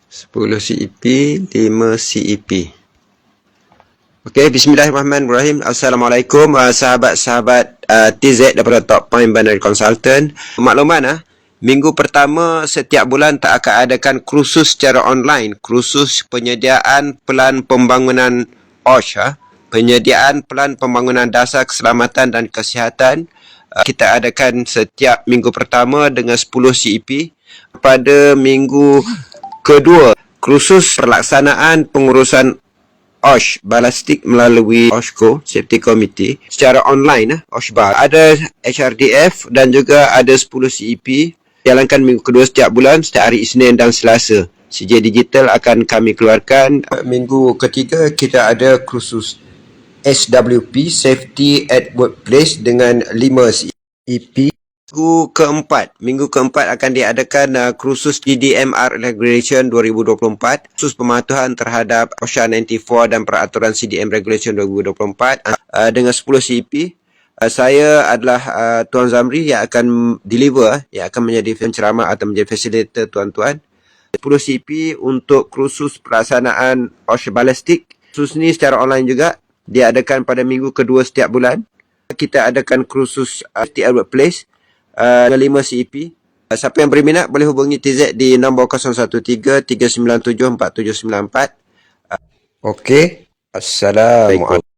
10 CEP, 5 CEP. Okey, bismillahirrahmanirrahim. Assalamualaikum sahabat-sahabat TZ daripada Top Point Binary Consultant. Makluman minggu pertama setiap bulan tak akan adakan kursus secara online, kursus penyediaan pelan pembangunan OSH, penyediaan pelan pembangunan dasar keselamatan dan kesihatan. Kita adakan setiap minggu pertama dengan 10 CEP. Pada minggu kedua, kursus pelaksanaan pengurusan OSH balastik melalui OSHCO Safety Committee secara online, OSHBA. Ada HRDF dan juga ada 10 CEP. Jalankan minggu kedua setiap bulan, setiap hari Isnin dan Selasa. CJ Digital akan kami keluarkan. Minggu ketiga kita ada kursus SWP Safety at Workplace dengan 5 CEP. Minggu keempat akan diadakan kursus GDMR Regulation 2024, kursus pematuhan terhadap OSHA 94 dan peraturan CDM Regulation 2024 dengan 10 CEP. Saya adalah Tuan Zamri yang akan deliver, yang akan menjadi penceramah atau menjadi facilitator tuan-tuan. 10 CEP untuk kursus pelaksanaan OSHA balastik. Kursus ni secara online juga diadakan pada minggu kedua setiap bulan. Kita adakan kursus Safety at Workplace 5 CEP. Siapa yang berminat boleh hubungi TZ di nombor 013-397-4794. Okey. Assalamualaikum.